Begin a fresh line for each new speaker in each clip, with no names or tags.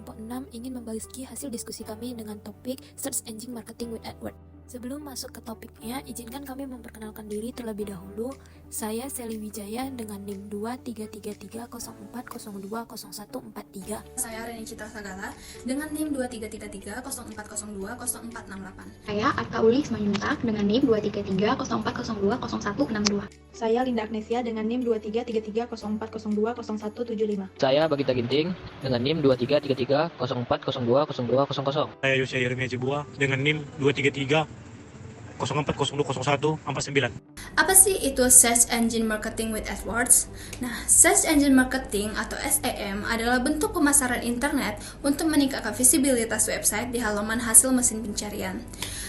kelompok 6 ingin membagi hasil diskusi kami dengan topik Search Engine Marketing with AdWords. Sebelum masuk ke topiknya, izinkan kami memperkenalkan diri terlebih dahulu. Saya Sally Wijaya dengan NIM 233304020143.
Saya Reni Citra Sagala dengan NIM 233304020468.
Saya Arka Uli Ismayuntak dengan NIM 23304020162.
Saya Linda Agnesia dengan NIM 233304020175.
Saya Bagita Ginting dengan NIM 233304020200.
Saya Yosya Yeremia Jibua dengan NIM 23304020149.
Apa sih itu Search Engine Marketing with AdWords? Nah, Search Engine Marketing atau SEM adalah bentuk pemasaran internet untuk meningkatkan visibilitas website di halaman hasil mesin pencarian.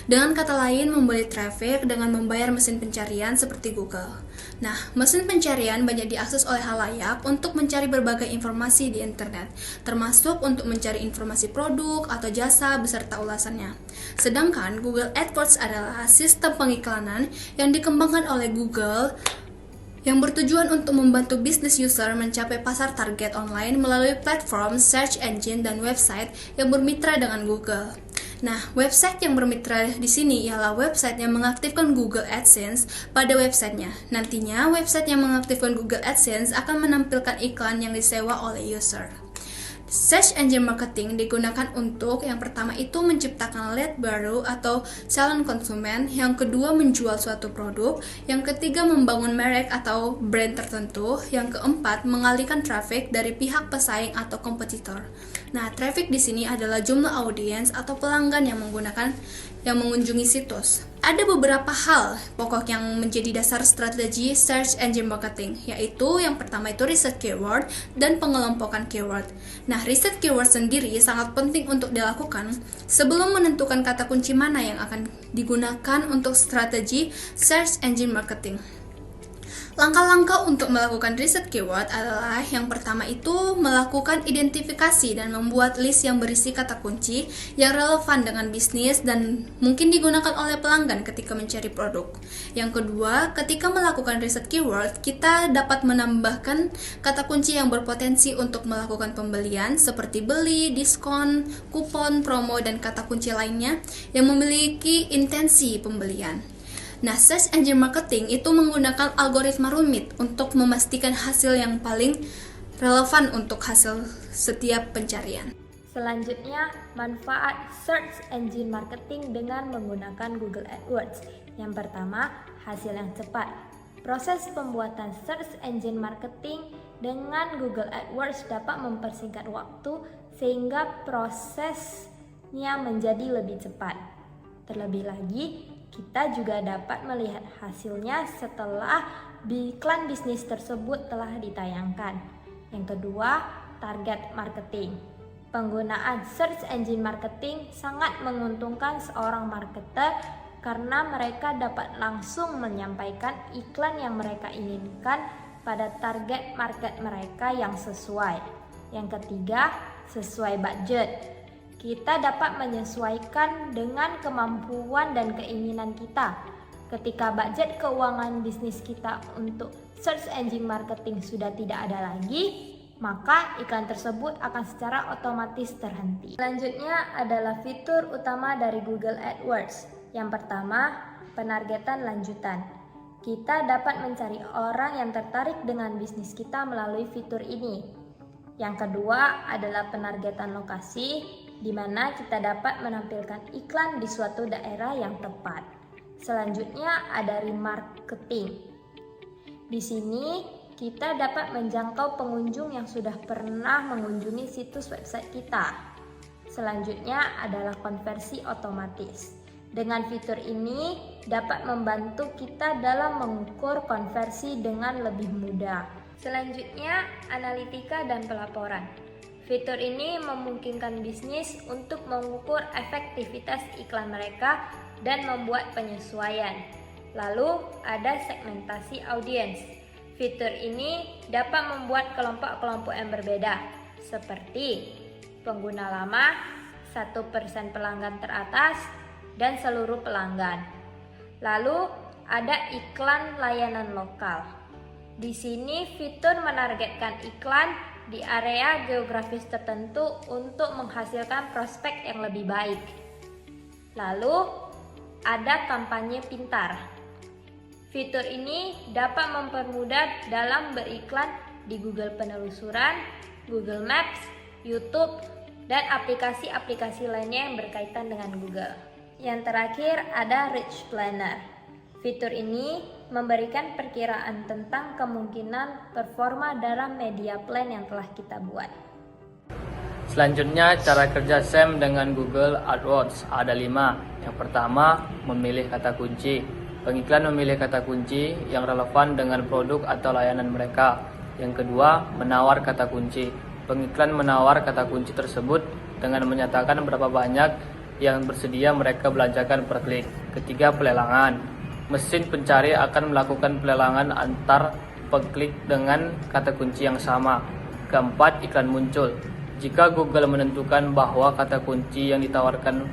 Dengan kata lain, membeli traffic dengan membayar mesin pencarian seperti Google. Nah, mesin pencarian banyak diakses oleh halayak untuk mencari berbagai informasi di internet, termasuk untuk mencari informasi produk atau jasa beserta ulasannya. Sedangkan Google AdWords adalah sistem pengiklanan yang dikembangkan oleh Google yang bertujuan untuk membantu bisnis user mencapai pasar target online melalui platform search engine dan website yang bermitra dengan Google. Nah, website yang bermitra di sini ialah website yang mengaktifkan Google AdSense pada websitenya. Nantinya, website yang mengaktifkan Google AdSense akan menampilkan iklan yang disewa oleh user. Search Engine Marketing digunakan untuk yang pertama itu menciptakan lead baru atau calon konsumen, yang kedua menjual suatu produk, yang ketiga membangun merek atau brand tertentu, yang keempat mengalihkan traffic dari pihak pesaing atau kompetitor. Nah, traffic di sini adalah jumlah audiens atau pelanggan yang mengunjungi situs. Ada beberapa hal pokok yang menjadi dasar strategi Search Engine Marketing, yaitu yang pertama itu riset keyword dan pengelompokan keyword. Nah, riset keyword sendiri sangat penting untuk dilakukan sebelum menentukan kata kunci mana yang akan digunakan untuk strategi Search Engine Marketing. Langkah-langkah untuk melakukan riset keyword adalah yang pertama itu melakukan identifikasi dan membuat list yang berisi kata kunci yang relevan dengan bisnis dan mungkin digunakan oleh pelanggan ketika mencari produk. Yang kedua, ketika melakukan riset keyword, kita dapat menambahkan kata kunci yang berpotensi untuk melakukan pembelian seperti beli, diskon, kupon, promo, dan kata kunci lainnya yang memiliki intensi pembelian. Nah, Search Engine Marketing itu menggunakan algoritma rumit untuk memastikan hasil yang paling relevan untuk hasil setiap pencarian.
Selanjutnya, manfaat Search Engine Marketing dengan menggunakan Google AdWords. Yang pertama, hasil yang cepat. Proses pembuatan Search Engine Marketing dengan Google AdWords dapat mempersingkat waktu sehingga prosesnya menjadi lebih cepat. Terlebih lagi, kita juga dapat melihat hasilnya setelah iklan bisnis tersebut telah ditayangkan. Yang kedua, target marketing. Penggunaan search engine marketing sangat menguntungkan seorang marketer karena mereka dapat langsung menyampaikan iklan yang mereka inginkan pada target market mereka yang sesuai. Yang ketiga, sesuai budget. Kita dapat menyesuaikan dengan kemampuan dan keinginan kita. Ketika budget keuangan bisnis kita untuk search engine marketing sudah tidak ada lagi, maka iklan tersebut akan secara otomatis terhenti. Selanjutnya adalah fitur utama dari Google AdWords. Yang pertama, penargetan lanjutan. Kita dapat mencari orang yang tertarik dengan bisnis kita melalui fitur ini. Yang kedua adalah penargetan lokasi, di mana kita dapat menampilkan iklan di suatu daerah yang tepat. Selanjutnya ada remarketing. Di sini kita dapat menjangkau pengunjung yang sudah pernah mengunjungi situs website kita. Selanjutnya adalah konversi otomatis. Dengan fitur ini dapat membantu kita dalam mengukur konversi dengan lebih mudah. Selanjutnya, analitika dan pelaporan. Fitur ini memungkinkan bisnis untuk mengukur efektivitas iklan mereka dan membuat penyesuaian. Lalu ada segmentasi audiens. Fitur ini dapat membuat kelompok-kelompok yang berbeda, seperti pengguna lama, 1% pelanggan teratas, dan seluruh pelanggan. Lalu ada iklan layanan lokal. Di sini fitur menargetkan iklan di area geografis tertentu untuk menghasilkan prospek yang lebih baik. Lalu, ada kampanye pintar. Fitur ini dapat mempermudah dalam beriklan di Google Penelusuran, Google Maps, YouTube, dan aplikasi-aplikasi lainnya yang berkaitan dengan Google. Yang terakhir ada Rich Planner. Fitur ini memberikan perkiraan tentang kemungkinan performa dalam media plan yang telah kita buat.
Selanjutnya, cara kerja SEM dengan Google AdWords ada 5. Yang pertama, memilih kata kunci. Pengiklan memilih kata kunci yang relevan dengan produk atau layanan mereka. Yang kedua, menawar kata kunci. Pengiklan menawar kata kunci tersebut dengan menyatakan berapa banyak yang bersedia mereka belanjakan per klik. Ketiga, pelelangan. Mesin pencari akan melakukan pelelangan antar peklik dengan kata kunci yang sama. Keempat, iklan muncul. Jika Google menentukan bahwa kata kunci yang ditawarkan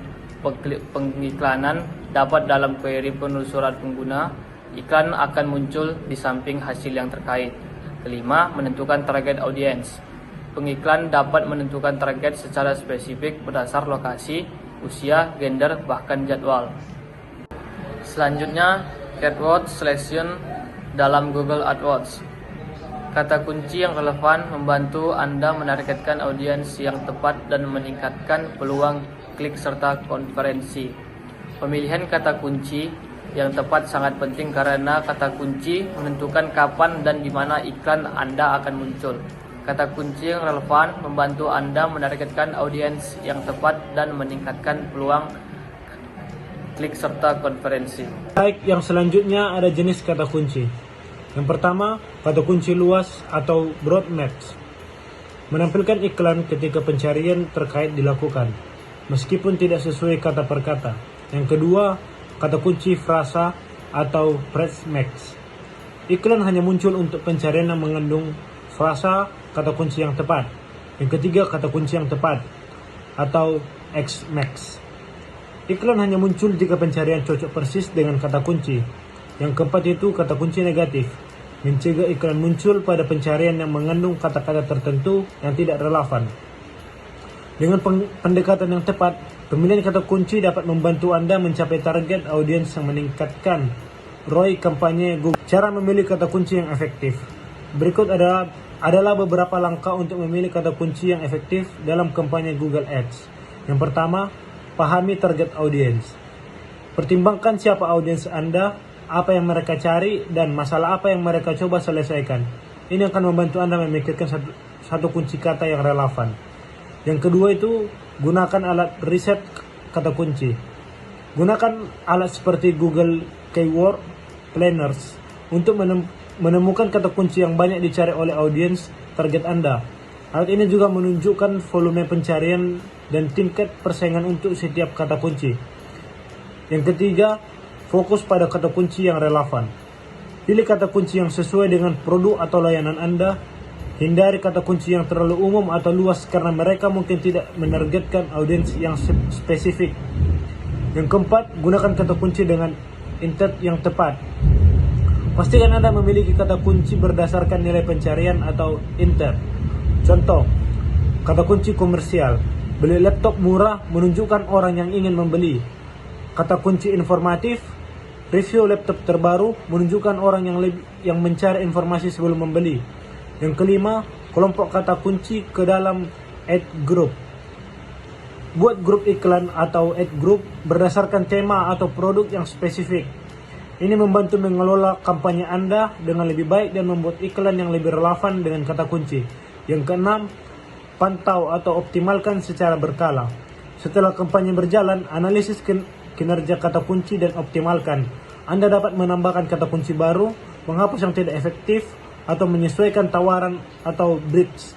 pengiklanan dapat dalam query penelusuran pengguna, iklan akan muncul di samping hasil yang terkait. Kelima, menentukan target audience. Pengiklan dapat menentukan target secara spesifik berdasar lokasi, usia, gender, bahkan jadwal. Selanjutnya, keyword selection dalam Google AdWords. Kata kunci yang relevan membantu Anda menargetkan audiens yang tepat dan meningkatkan peluang klik serta konversi. Pemilihan kata kunci yang tepat sangat penting karena kata kunci menentukan kapan dan di mana iklan Anda akan muncul. Kata kunci yang relevan membantu Anda menargetkan audiens yang tepat dan meningkatkan peluang klik serta konversi.
Baik, yang selanjutnya ada jenis kata kunci. Yang pertama, kata kunci luas atau broad match. Menampilkan iklan ketika pencarian terkait dilakukan, meskipun tidak sesuai kata per kata. Yang kedua, kata kunci frasa atau phrase match. Iklan hanya muncul untuk pencarian yang mengandung frasa kata kunci yang tepat. Yang ketiga, kata kunci yang tepat atau X-Max. Iklan hanya muncul jika pencarian cocok persis dengan kata kunci. Yang keempat itu kata kunci negatif, mencegah iklan muncul pada pencarian yang mengandung kata-kata tertentu yang tidak relevan. Dengan pendekatan yang tepat, pemilihan kata kunci dapat membantu Anda mencapai target audiens yang meningkatkan ROI kampanye Google. Cara memilih kata kunci yang efektif. Berikut adalah beberapa langkah untuk memilih kata kunci yang efektif dalam kampanye Google Ads. Yang pertama, pahami target audiens. Pertimbangkan siapa audiens Anda, apa yang mereka cari, dan masalah apa yang mereka coba selesaikan. Ini akan membantu Anda memikirkan satu kunci kata yang relevan. Yang kedua itu, gunakan alat riset kata kunci. Gunakan alat seperti Google Keyword Planners untuk menemukan kata kunci yang banyak dicari oleh audiens target Anda. Alat ini juga menunjukkan volume pencarian dan tingkat persaingan untuk setiap kata kunci. Yang ketiga, fokus pada kata kunci yang relevan. Pilih kata kunci yang sesuai dengan produk atau layanan Anda. Hindari kata kunci yang terlalu umum atau luas karena mereka mungkin tidak menargetkan audiens yang spesifik. Yang keempat, gunakan kata kunci dengan intent yang tepat. Pastikan Anda memiliki kata kunci berdasarkan nilai pencarian atau intent. Contoh, kata kunci komersial. Beli laptop murah menunjukkan orang yang ingin membeli. Kata kunci informatif, review laptop terbaru menunjukkan orang yang mencari informasi sebelum membeli. Yang kelima, kelompok kata kunci ke dalam ad group. Buat grup iklan atau ad group berdasarkan tema atau produk yang spesifik. Ini membantu mengelola kampanye Anda dengan lebih baik dan membuat iklan yang lebih relevan dengan kata kunci. Yang keenam, pantau atau optimalkan secara berkala. Setelah kampanye berjalan, analisis kinerja kata kunci dan optimalkan. Anda dapat menambahkan kata kunci baru, menghapus yang tidak efektif, atau menyesuaikan tawaran atau briefs.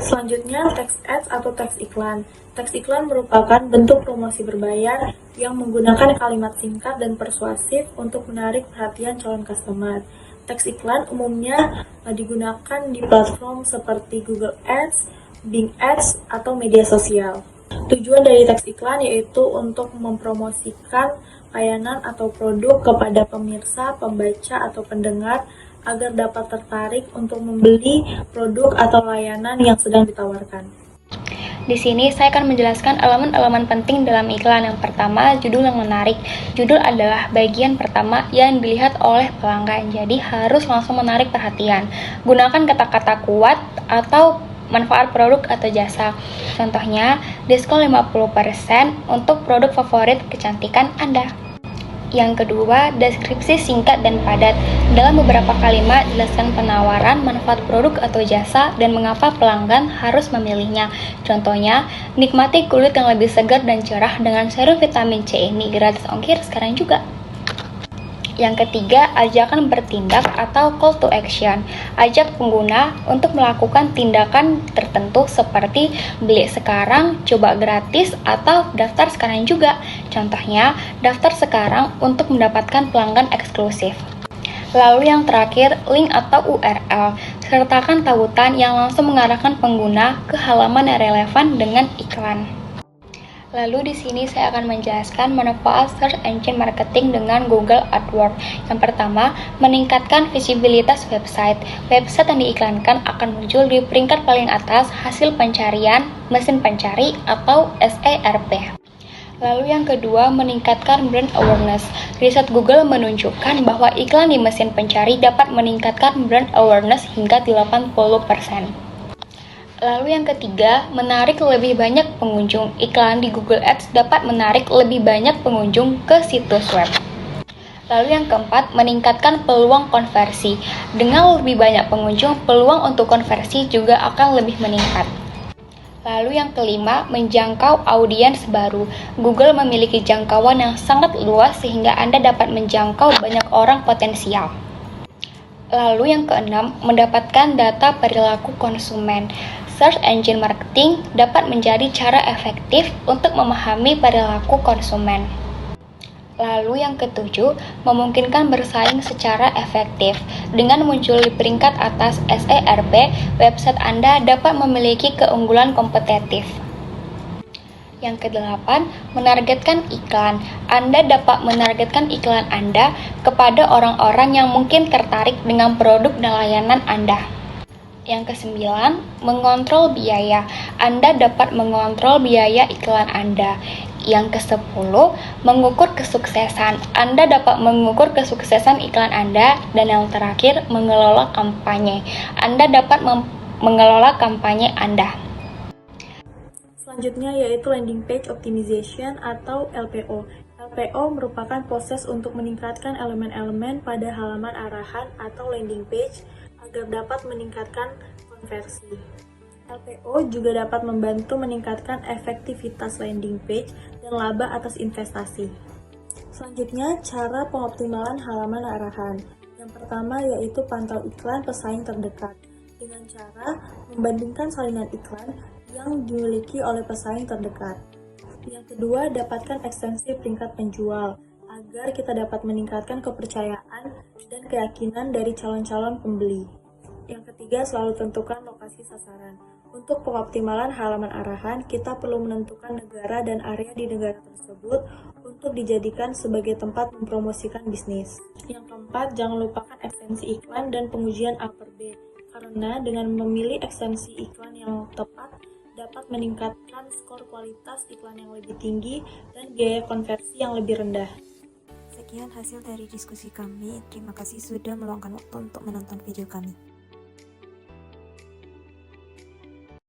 Selanjutnya, text ads atau teks iklan. Teks iklan merupakan bentuk promosi berbayar yang menggunakan kalimat singkat dan persuasif untuk menarik perhatian calon customer. Teks iklan umumnya digunakan di platform seperti Google Ads, Bing Ads, atau media sosial. Tujuan dari teks iklan yaitu untuk mempromosikan layanan atau produk kepada pemirsa, pembaca, atau pendengar agar dapat tertarik untuk membeli produk atau layanan yang sedang ditawarkan.
Di sini saya akan menjelaskan elemen-elemen penting dalam iklan. Yang pertama, judul yang menarik. Judul adalah bagian pertama yang dilihat oleh pelanggan, jadi harus langsung menarik perhatian. Gunakan kata-kata kuat atau manfaat produk atau jasa. Contohnya, diskon 50% untuk produk favorit kecantikan Anda. Yang kedua, deskripsi singkat dan padat. Dalam beberapa kalimat, jelaskan penawaran, manfaat produk atau jasa, dan mengapa pelanggan harus memilihnya. Contohnya, nikmati kulit yang lebih segar dan cerah dengan serum vitamin C ini, gratis ongkir sekarang juga. Yang ketiga, ajakan bertindak atau call to action. Ajak pengguna untuk melakukan tindakan tertentu seperti beli sekarang, coba gratis, atau daftar sekarang juga. Contohnya, daftar sekarang untuk mendapatkan pelanggan eksklusif. Lalu yang terakhir, link atau URL. Sertakan tautan yang langsung mengarahkan pengguna ke halaman yang relevan dengan iklan. Lalu di sini saya akan menjelaskan manfaat search engine marketing dengan Google AdWords. Yang pertama, meningkatkan visibilitas website. Website yang diiklankan akan muncul di peringkat paling atas hasil pencarian mesin pencari atau SERP. Lalu yang kedua, meningkatkan brand awareness. Riset Google menunjukkan bahwa iklan di mesin pencari dapat meningkatkan brand awareness hingga 80%. Lalu yang ketiga, menarik lebih banyak pengunjung. Iklan di Google Ads dapat menarik lebih banyak pengunjung ke situs web. Lalu yang keempat, meningkatkan peluang konversi. Dengan lebih banyak pengunjung, peluang untuk konversi juga akan lebih meningkat. Lalu yang kelima, menjangkau audiens baru. Google memiliki jangkauan yang sangat luas sehingga Anda dapat menjangkau banyak orang potensial. Lalu yang keenam, mendapatkan data perilaku konsumen. Search engine marketing dapat menjadi cara efektif untuk memahami perilaku konsumen. Lalu yang ketujuh, memungkinkan bersaing secara efektif. Dengan muncul di peringkat atas SERP, website Anda dapat memiliki keunggulan kompetitif. Yang kedelapan, menargetkan iklan. Anda dapat menargetkan iklan Anda kepada orang-orang yang mungkin tertarik dengan produk dan layanan Anda. Yang kesembilan, mengontrol biaya. Anda dapat mengontrol biaya iklan Anda. Yang kesepuluh, mengukur kesuksesan. Anda dapat mengukur kesuksesan iklan Anda. Dan yang terakhir, mengelola kampanye. Anda dapat mengelola kampanye Anda.
Selanjutnya yaitu landing page optimization atau LPO. LPO merupakan proses untuk meningkatkan elemen-elemen pada halaman arahan atau landing page agar dapat meningkatkan konversi. LPO juga dapat membantu meningkatkan efektivitas landing page dan laba atas investasi. Selanjutnya, cara pengoptimalan halaman arahan. Yang pertama yaitu pantau iklan pesaing terdekat dengan cara membandingkan salinan iklan yang dimiliki oleh pesaing terdekat. Yang kedua, dapatkan ekstensi peringkat penjual agar kita dapat meningkatkan kepercayaan dan keyakinan dari calon-calon pembeli. Yang ketiga, selalu tentukan lokasi sasaran. Untuk pengoptimalan halaman arahan, kita perlu menentukan negara dan area di negara tersebut untuk dijadikan sebagai tempat mempromosikan bisnis. Yang keempat, jangan lupakan ekstensi iklan dan pengujian A/B, karena dengan memilih ekstensi iklan yang tepat, dapat meningkatkan skor kualitas iklan yang lebih tinggi dan biaya konversi yang lebih rendah.
Sekian hasil dari diskusi kami. Terima kasih sudah meluangkan waktu untuk menonton video kami.